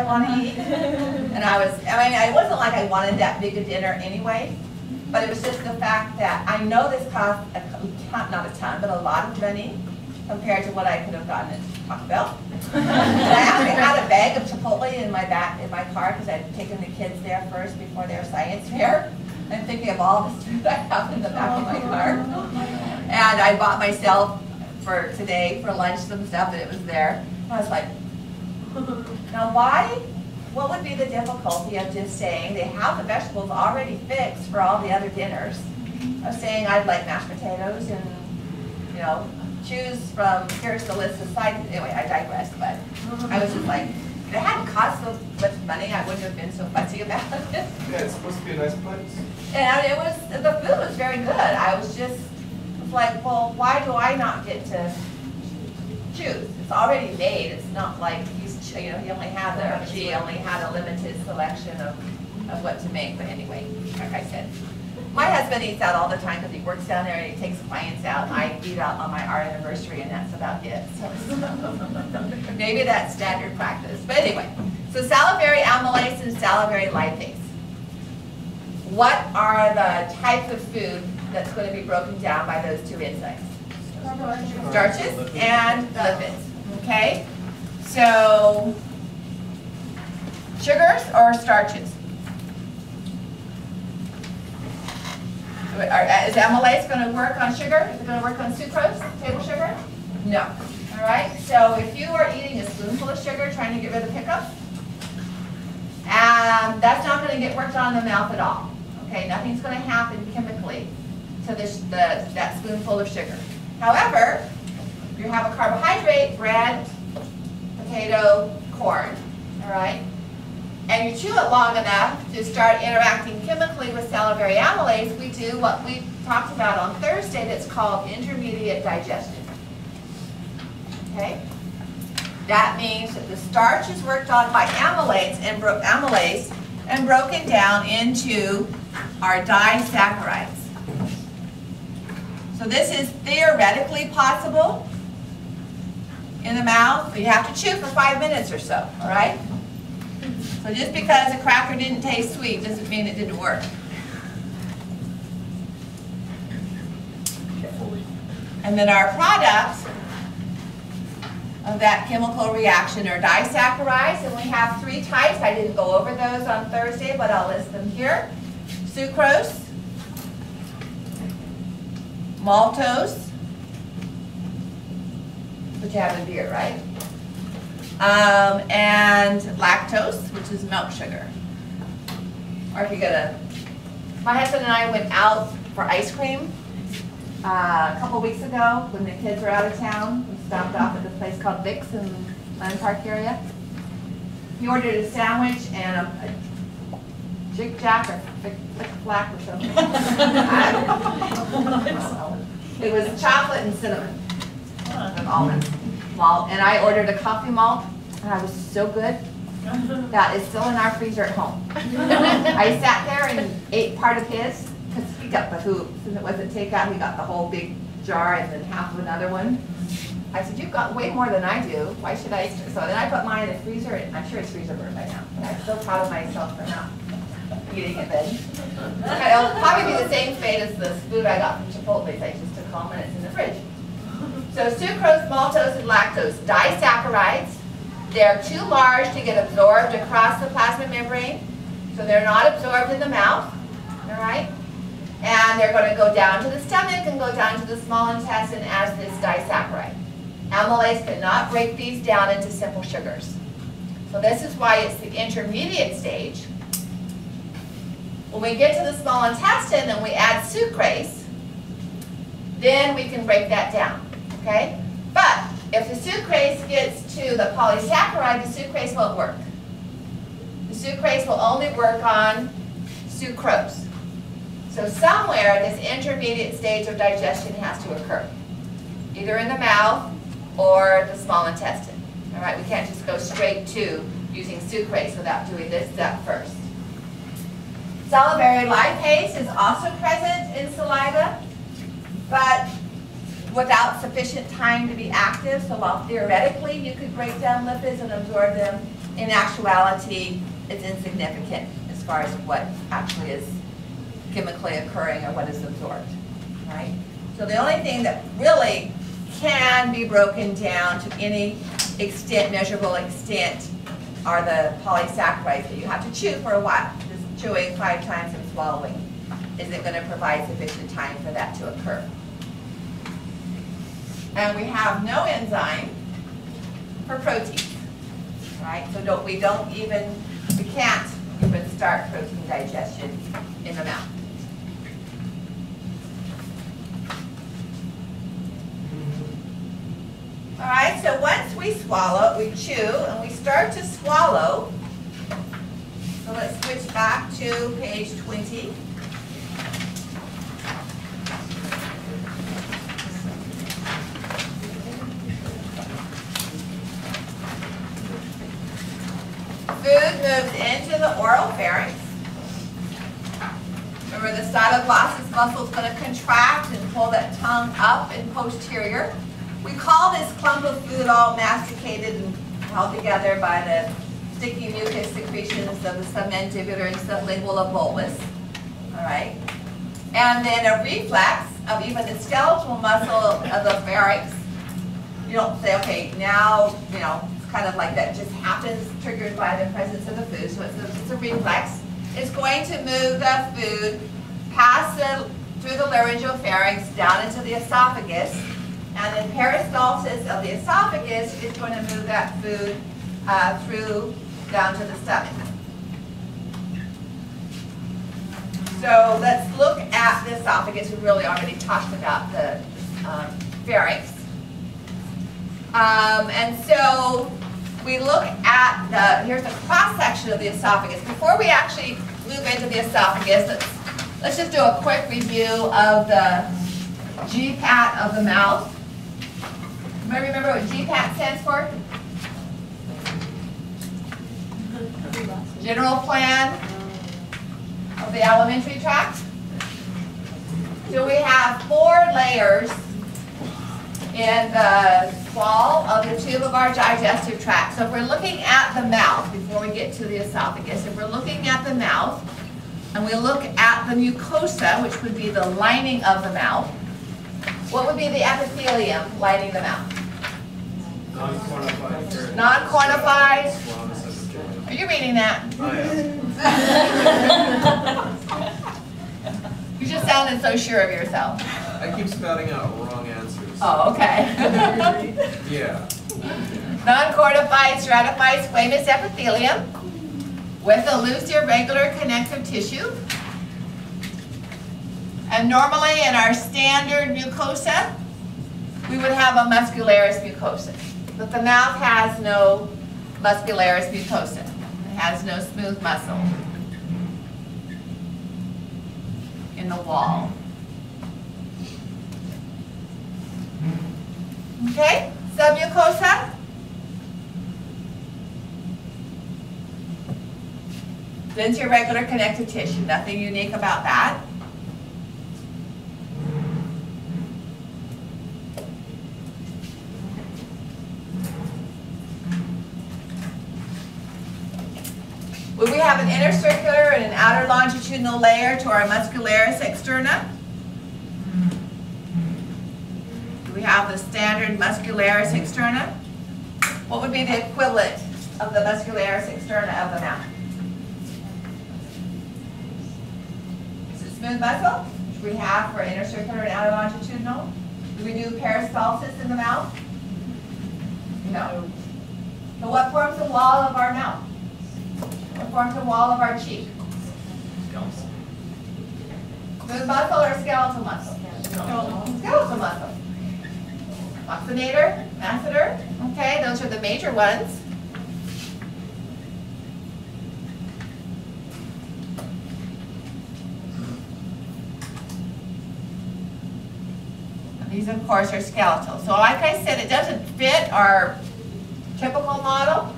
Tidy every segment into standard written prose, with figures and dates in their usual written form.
I want to eat. And it wasn't like I wanted that big a dinner anyway, but it was just the fact that I know this cost, not a ton, but a lot of money compared to what I could have gotten at Taco Bell. And I actually had a bag of Chipotle in my car because I'd taken the kids there first before their science fair. I'm thinking of all the food I have in the back of my car. And I bought myself for today for lunch some stuff, and it was there. And I was like, now what would be the difficulty of just saying they have the vegetables already fixed for all the other dinners? Of saying I'd like mashed potatoes and, you know, choose from, here's the list of sides. Anyway, I digress, but I was just like, if it hadn't cost so much money, I wouldn't have been so fussy about it. Yeah, it's supposed to be a nice place. And the food was very good. I was just like, well, why do I not get to choose? It's already made. It's not like he only had she only had a limited selection of what to make. But anyway, like I said, my husband eats out all the time because he works down there and he takes clients out. And I eat out on my art anniversary, and that's about it. So maybe that's standard practice. But anyway, so salivary amylase and salivary lipase. What are the types of food that's going to be broken down by those two enzymes? Starches and lipids. Okay? So, sugars or starches? Is amylase going to work on sugar? Is it going to work on sucrose, table sugar? No. All right? So if you are eating a spoonful of sugar trying to get rid of hiccups, that's not going to get worked on in the mouth at all. Okay? Nothing's going to happen chemically to that spoonful of sugar. However, you have a carbohydrate, bread, potato, corn, all right? And you chew it long enough to start interacting chemically with salivary amylase, we do what we talked about on Thursday that's called intermediate digestion. Okay? That means that the starch is worked on by amylase and broken down into our disaccharides. So this is theoretically possible in the mouth, but you have to chew for 5 minutes or so, all right? So just because a cracker didn't taste sweet doesn't mean it didn't work. And then our product of that chemical reaction are disaccharides, and we have 3 types. I didn't go over those on Thursday, but I'll list them here. Sucrose, maltose, which you have in beer, right? And lactose, which is milk sugar. Or if you my husband and I went out for ice cream a couple weeks ago when the kids were out of town. We stopped off at this place called Vic's in Land Park area. He ordered a sandwich and a Jig Jack or Flick Flack or something. It was chocolate and cinnamon with almonds. And I ordered a coffee malt, and I was so good. That is still in our freezer at home. I sat there and ate part of his, because he got the hoops, and it wasn't takeout. He got the whole big jar and then half of another one. I said, you've got way more than I do. Why should I? So then I put mine in the freezer, and I'm sure it's freezer burn by now. And I'm so proud of myself for not eating it then. It'll probably be the same fate as the food I got from Chipotle. I just took home and it's in the fridge. So sucrose, maltose, and lactose, disaccharides. They're too large to get absorbed across the plasma membrane, so they're not absorbed in the mouth, all right? And they're going to go down to the stomach and go down to the small intestine as this disaccharide. Amylase cannot break these down into simple sugars. So this is why it's the intermediate stage. When we get to the small intestine and we add sucrase, then we can break that down. Okay? But if the sucrase gets to the polysaccharide, the sucrase won't work. The sucrase will only work on sucrose. So somewhere this intermediate stage of digestion has to occur, either in the mouth or the small intestine. All right? We can't just go straight to using sucrase without doing this step first. Salivary lipase is also present in saliva, but without sufficient time to be active. So while theoretically you could break down lipids and absorb them, in actuality it's insignificant as far as what actually is chemically occurring or what is absorbed, right? So the only thing that really can be broken down to any extent, measurable extent, are the polysaccharides that you have to chew for a while. Just chewing 5 times and swallowing isn't going to provide sufficient time for that to occur. And we have no enzyme for proteins, right? So we can't even start protein digestion in the mouth. All right, so once we swallow, we chew, and we start to swallow. So let's switch back to page 20. Food moves into the oral pharynx. Remember, the styloglossus muscle is going to contract and pull that tongue up and posterior. We call this clump of food all masticated and held together by the sticky mucus secretions of the submandibular and sublingual bolus. All right, and then a reflex of even the skeletal muscle of the pharynx. You don't say, okay, now it's kind of like that just happens, triggered by the presence of the food. So it's a reflex. It's going to move the food through the laryngopharynx down into the esophagus. And then peristalsis of the esophagus is going to move that food through down to the stomach. So let's look at the esophagus. We really already talked about the pharynx. And so we look at here's a cross-section of the esophagus. Before we actually move into the esophagus, let's just do a quick review of the GPAT of the mouth. Anybody remember what GPAT stands for? General Plan of the Alimentary Tract. So we have 4 layers in the wall of the tube of our digestive tract. So if we're looking at the mouth, before we get to the esophagus, if we're looking at the mouth, and we look at the mucosa, which would be the lining of the mouth, what would be the epithelium lining the mouth? Non-quantified. Non-quantified. Are you reading that? You just sounded so sure of yourself. I keep spouting out wrong answers. Oh, okay. Yeah. Non-quantified, stratified squamous epithelium with a loose irregular connective tissue. And normally in our standard mucosa, we would have a muscularis mucosa. But the mouth has no muscularis mucosa. It has no smooth muscle in the wall. Okay, submucosa. Dense irregular connective tissue. Nothing unique about that. We have an inner circular and an outer longitudinal layer to our muscularis externa. We have the standard muscularis externa. What would be the equivalent of the muscularis externa of the mouth? Is it smooth muscle, which we have for inner circular and outer longitudinal? Do we do peristalsis in the mouth? No. So what forms the wall of our mouth? What forms the wall of our cheek? Smooth muscle or skeletal muscle? Skeletal muscle. Oxygenator, masseter. Okay, those are the major ones. And these, of course, are skeletal. So like I said, it doesn't fit our typical model,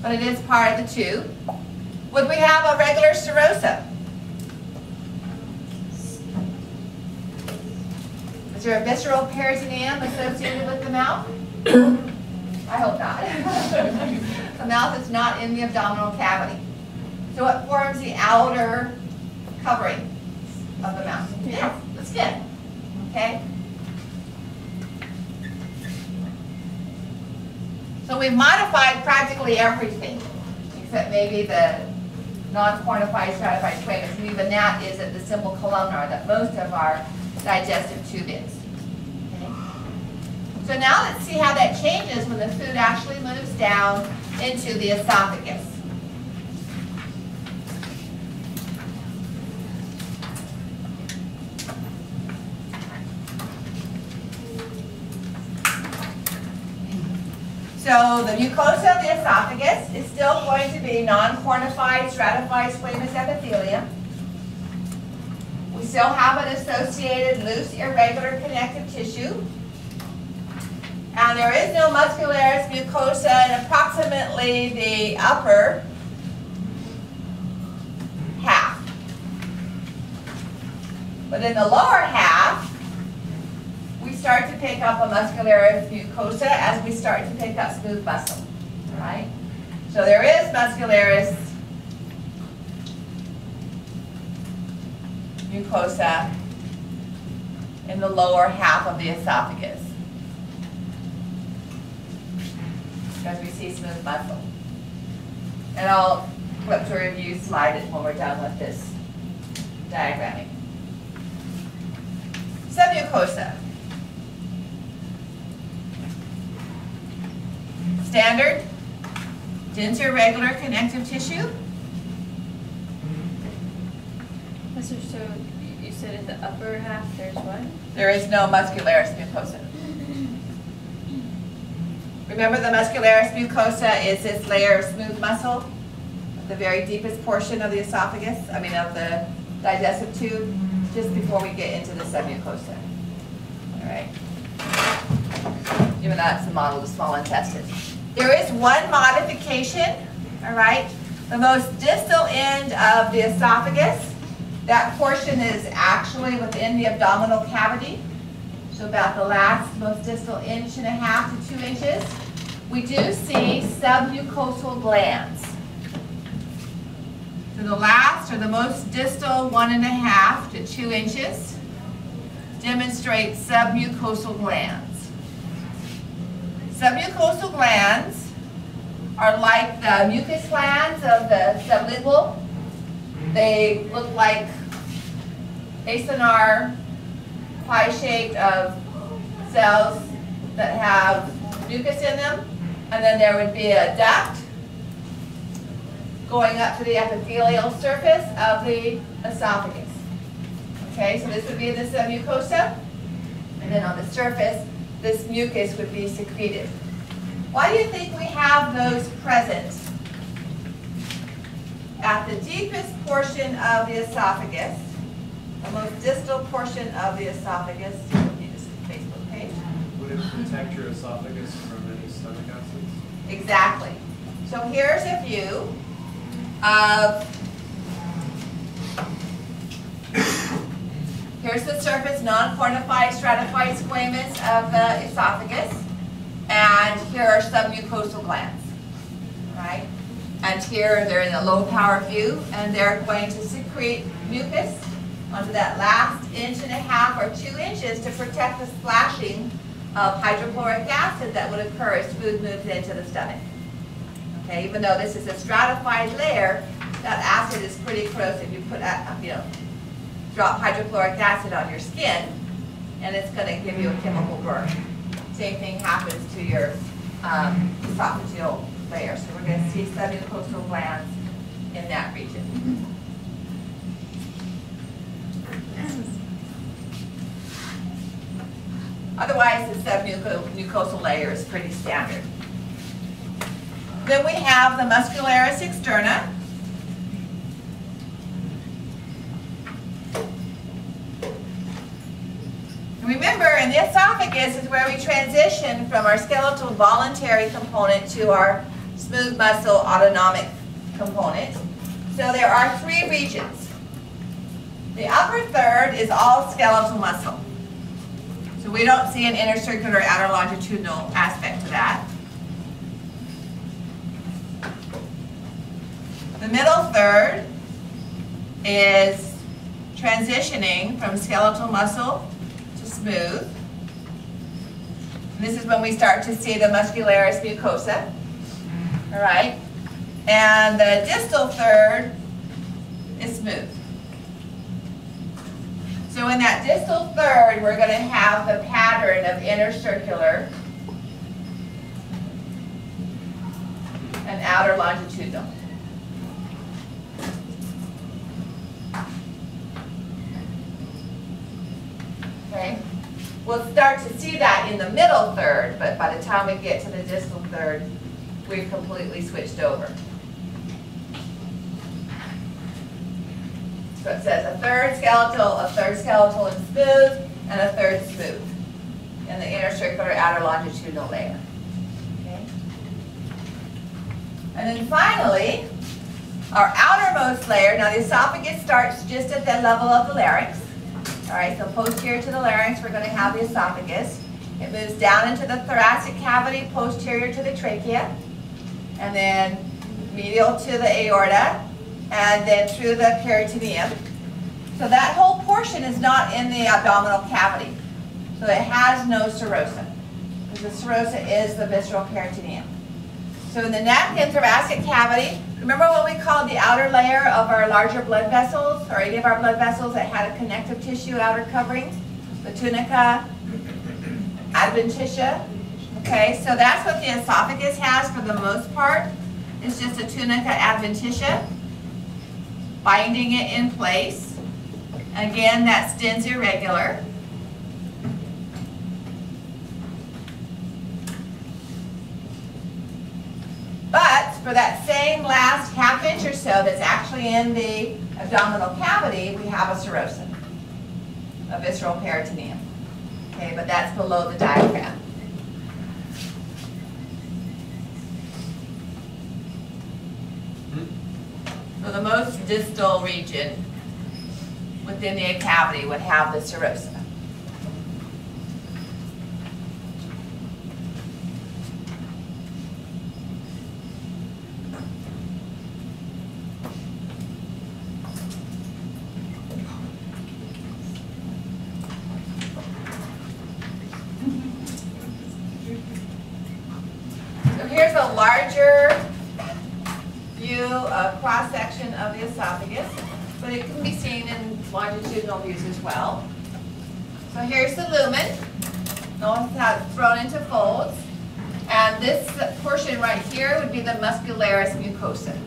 but it is part of the tube. Would we have a regular serosa? The Is there a visceral peritoneum associated with the mouth? I hope not. The mouth is not in the abdominal cavity. So what forms the outer covering of the mouth? Yes, the skin. Okay? So we've modified practically everything, except maybe the non-cornified stratified squamous, and even that is at the simple columnar that most of our digestive tube is. Okay? So now let's see how that changes when the food actually moves down into the esophagus. So the mucosa of the esophagus is still going to be non-cornified, stratified squamous epithelium. We still have an associated loose, irregular connective tissue. And there is no muscularis mucosa in approximately the upper half. But in the lower half, we start to pick up a muscularis mucosa as we start to pick up smooth muscle, all right? So there is muscularis mucosa in the lower half of the esophagus because we see smooth muscle. And I'll flip to a review slide it when we're done with this diagramming. Submucosa. Standard, dense irregular connective tissue. So you said in the upper half there's what? There is no muscularis mucosa. Remember, the muscularis mucosa is this layer of smooth muscle at the very deepest portion of the esophagus, of the digestive tube, just before we get into the submucosa. All right. Even though that's the model of the small intestine. There is one modification, all right? The most distal end of the esophagus, that portion is actually within the abdominal cavity. So about the last, most distal 1.5 to 2 inches. We do see submucosal glands. So the last, or the most distal 1.5 to 2 inches, demonstrate submucosal glands. Submucosal glands are like the mucus glands of the sublingual. They look like acinar, pie-shaped of cells that have mucus in them. And then there would be a duct going up to the epithelial surface of the esophagus. Okay, so this would be the submucosa. And then on the surface, this mucus would be secreted. Why do you think we have those present? At the deepest portion of the esophagus, the most distal portion of the esophagus, you just Facebook page. Would it protect your esophagus from any stomach acids? Exactly. So here's a view of, here's the surface non-cornified, stratified squamous of the esophagus, and here are submucosal glands, right? And here they're in a low power view, and they're going to secrete mucus onto that last 1.5 or 2 inches to protect the splashing of hydrochloric acid that would occur as food moves into the stomach. Okay, even though this is a stratified layer, that acid is pretty corrosive. You put, drop hydrochloric acid on your skin, and it's going to give you a chemical burn. Same thing happens to your esophageal layer. So we're going to see submucosal glands in that region. Otherwise, the submucosal layer is pretty standard. Then we have the muscularis externa. Remember, in the esophagus is where we transition from our skeletal voluntary component to our smooth muscle autonomic component. So there are 3 regions. The upper third is all skeletal muscle. So we don't see an inner circular outer longitudinal aspect to that. The middle third is transitioning from skeletal muscle to smooth. And this is when we start to see the muscularis mucosa. All right. And the distal third is smooth. So in that distal third, we're going to have the pattern of inner circular and outer longitudinal. Okay? We'll start to see that in the middle third, but by the time we get to the distal third, we've completely switched over. So it says a third skeletal and smooth, and a third smooth in the inner circular outer longitudinal layer. Okay? And then finally, our outermost layer, now the esophagus starts just at the level of the larynx. All right, so posterior to the larynx, we're going to have the esophagus. It moves down into the thoracic cavity, posterior to the trachea, and then medial to the aorta, and then through the peritoneum. So that whole portion is not in the abdominal cavity. So it has no serosa, because the serosa is the visceral peritoneum. So in the neck and thoracic cavity, remember what we called the outer layer of our larger blood vessels, or any of our blood vessels that had a connective tissue outer covering? The tunica adventitia. Okay, so that's what the esophagus has for the most part. It's just a tunica adventitia, binding it in place. Again, that stens irregular. But for that same last half inch or so that's actually in the abdominal cavity, we have a serosa, a visceral peritoneum. Okay, but that's below the diaphragm. So the most distal region within the cavity would have the serosa. So here's a larger view, a cross-section of the esophagus, but it can be seen in longitudinal views as well. So here's the lumen. Notice how it's thrown into folds. And this portion right here would be the muscularis mucosa.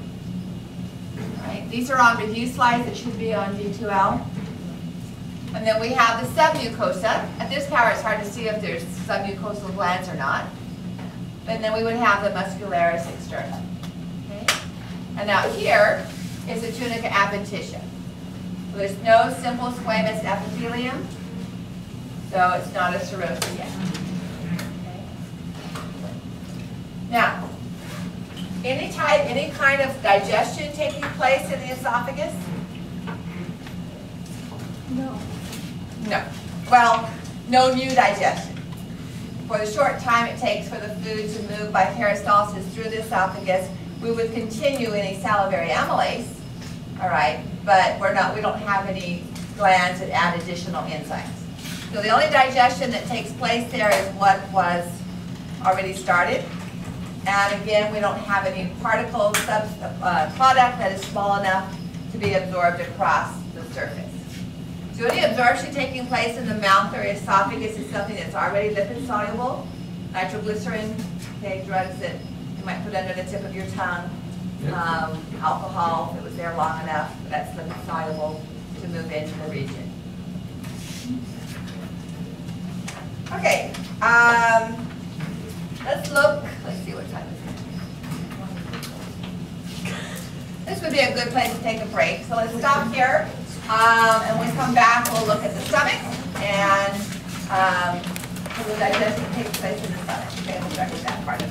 Right? These are on review slides. It should be on D2L. And then we have the submucosa. At this power, it's hard to see if there's submucosal glands or not. And then we would have the muscularis externa. Okay? And out here is the tunica adventitia. So there's no simple squamous epithelium, so it's not a serosa yet. Okay? Now, any kind of digestion taking place in the esophagus? No. No. Well, no new digestion. For the short time it takes for the food to move by peristalsis through the esophagus, we would continue any salivary amylase, all right, but we don't have any glands that add additional enzymes. So the only digestion that takes place there is what was already started. And again, we don't have any particle product that is small enough to be absorbed across the surface. So any absorption taking place in the mouth or esophagus is something that's already lipid soluble. Nitroglycerin, okay, drugs that you might put under the tip of your tongue. Alcohol, if it was there long enough, that's lipid soluble to move into the region. Okay, let's see what time is it. This would be a good place to take a break. So let's stop here. And when we come back, we'll look at the stomach and the digestion takes place in the stomach. Okay, we'll start with that part of it.